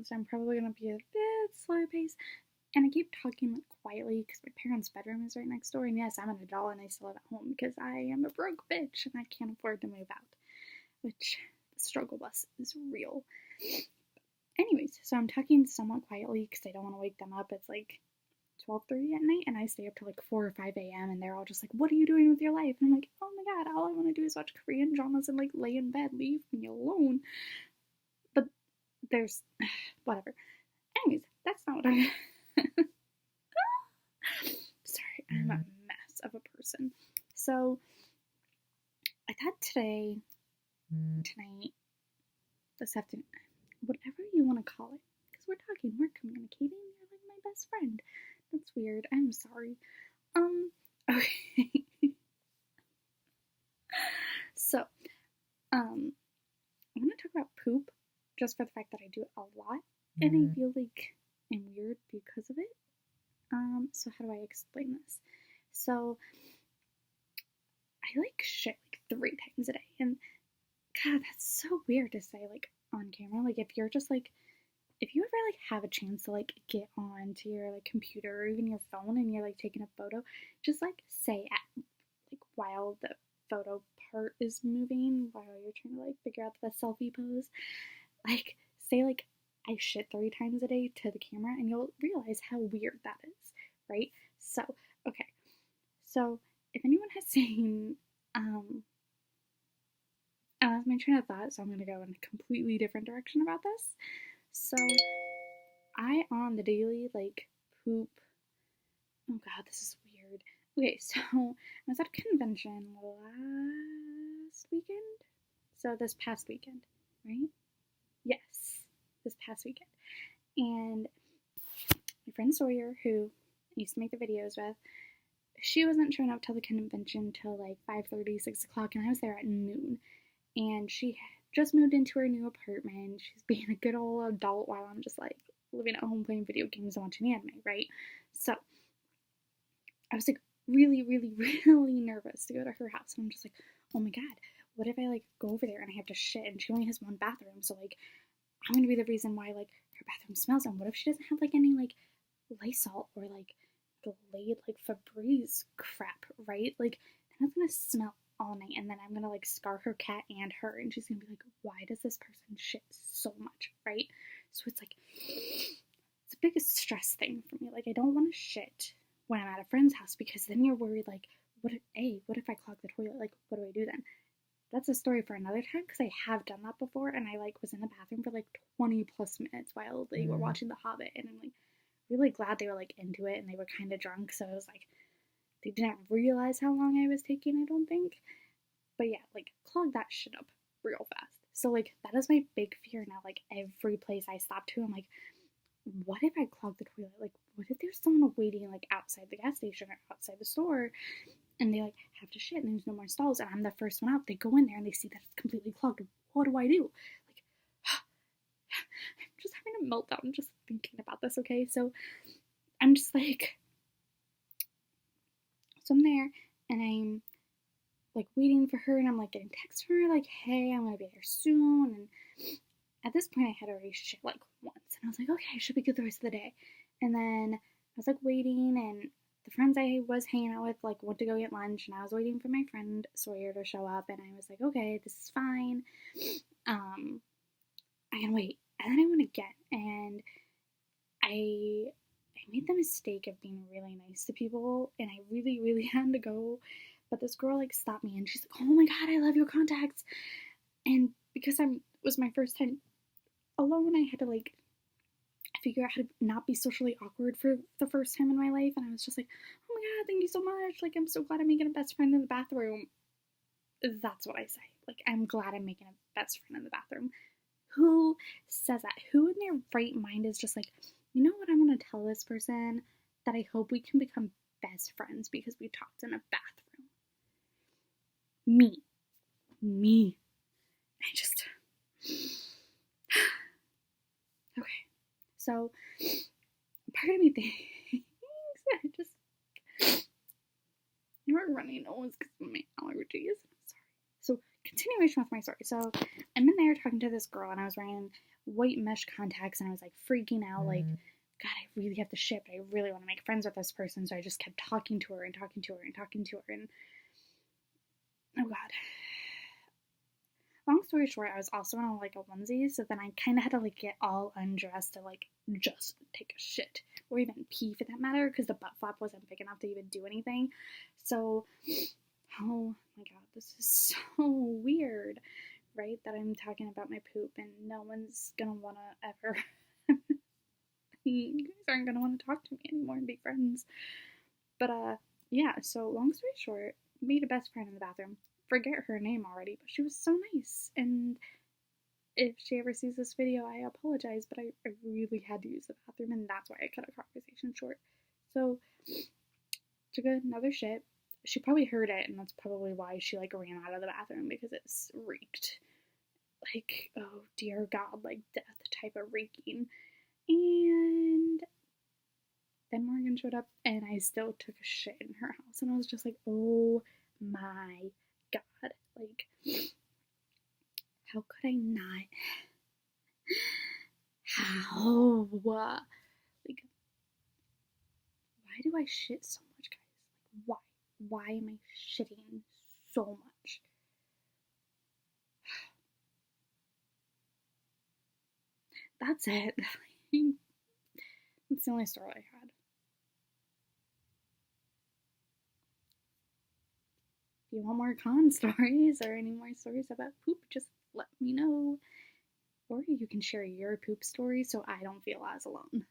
down, so I'm probably gonna be a bit slow pace. And I keep talking like quietly because my parents' bedroom is right next door. And yes, I'm an adult and I still live at home because I am a broke bitch and I can't afford to move out. Which the struggle bus is real. Anyways, so I'm talking somewhat quietly because I don't want to wake them up. It's like 12:30 at night and I stay up till like 4 or 5 a.m. and they're all just like, what are you doing with your life? And I'm like, oh my god, all I want to do is watch Korean dramas and like lay in bed. Leave me alone. But there's whatever. Anyways, that's not what I'm sorry, I'm a mess of a person. So I thought tonight, this afternoon, whatever you want to call it, because we're talking, we're communicating, you're like my best friend. That's weird. I'm sorry. Okay. So, I'm gonna talk about poop just for the fact that I do it a lot, and I feel like I'm weird because of it. So how do I explain this? So, I like shit like 3 times a day, and God, that's so weird to say like on camera. Like if you're just like, if you ever like have a chance to like get on to your like computer or even your phone and you're like taking a photo, just like say at like while the photo part is moving, while you're trying to like figure out the selfie pose, like say like I shit 3 times a day to the camera and you'll realize how weird that is, right? So, okay. So, if anyone has seen, I lost my train of thought, so I'm gonna go in a completely different direction about this. So, I on the daily, like, poop. Oh god, this is weird. Okay, so I was at a convention last weekend. So, this past weekend, right? Yes, this past weekend. And my friend Sawyer, who I used to make the videos with, she wasn't showing up till the convention till like 5:30, 6 o'clock, and I was there at noon. And she just moved into her new apartment. She's being a good old adult while I'm just like living at home playing video games and watching anime, right? So I was like really, really, really nervous to go to her house. And I'm just like, oh my god, what if I like go over there and I have to shit and she only has one bathroom, so like I'm gonna be the reason why like her bathroom smells. And what if she doesn't have like any like Lysol or like Glade like Febreze crap, right? Like then it's gonna smell all night and then I'm gonna like scar her cat and her and she's gonna be like, why does this person shit so much, right? So it's like it's the biggest stress thing for me. Like I don't want to shit when I'm at a friend's house because then you're worried like what if I clog the toilet? Like what do I do then? That's a story for another time because I have done that before and I like was in the bathroom for like 20 plus minutes while they were watching The Hobbit and I'm like really glad they were like into it and they were kind of drunk, so it was like they didn't realize how long I was taking, I don't think. But yeah, like clog that shit up real fast. So like that is my big fear now. Like every place I stop to, I'm like, what if I clog the toilet? Like what if there's someone waiting like outside the gas station or outside the store and they like have to shit and there's no more stalls and I'm the first one out. They go in there and they see that it's completely clogged. What do I do? Like I'm just having a meltdown just thinking about this, okay? So I'm just like, so I'm there and I'm like waiting for her and I'm like getting texts from her like, hey, I'm gonna be there soon. And at this point I had already shit like once and I was like, okay, I should be good the rest of the day. And then I was like waiting and the friends I was hanging out with like went to go get lunch and I was waiting for my friend Sawyer to show up and I was like, okay, this is fine. I can wait. And then I went again and I made the mistake of being really nice to people and I really, really had to go. But this girl like stopped me and she's like, oh my god, I love your contacts. And because it was my first time alone, I had to like figure out how to not be socially awkward for the first time in my life. And I was just like, oh my god, thank you so much. Like, I'm so glad I'm making a best friend in the bathroom. That's what I say. Like, I'm glad I'm making a best friend in the bathroom. Who says that? Who in their right mind is just like, you know what, I'm going to tell this person that I hope we can become best friends because we talked in a bathroom. Me. I just... Okay. So, part of me thinks I just... I'm running nose because of my allergies. I'm sorry. So, continuation with my story. So, I'm in there talking to this girl, and I was wearing white mesh contacts, and I was like freaking out, like, God, I really have to shit, but I really want to make friends with this person. So I just kept talking to her and talking to her and talking to her, and oh God. Long story short, I was also in like a onesie, so then I kind of had to like get all undressed to like just take a shit or even pee for that matter, because the butt flap wasn't big enough to even do anything. So, oh my God, this is so weird, right? That I'm talking about my poop and no one's gonna wanna ever. You guys aren't gonna want to talk to me anymore and be friends. But yeah. So long story short, made a best friend in the bathroom. Forget her name already, but she was so nice. And if she ever sees this video, I apologize, but I really had to use the bathroom, and that's why I cut a conversation short. So took another shit. She probably heard it, and that's probably why she like ran out of the bathroom, because it's reeked like, oh dear God, like death type of reeking. And then Morgan showed up, and I still took a shit in her house, and I was just like, oh my God, like, how could I not? How? Like, why do I shit so much, guys? Like, why? Why am I shitting so much? That's it. That's the only story I had. If you want more con stories or any more stories about poop, just let me know. Or you can share your poop story so I don't feel as alone.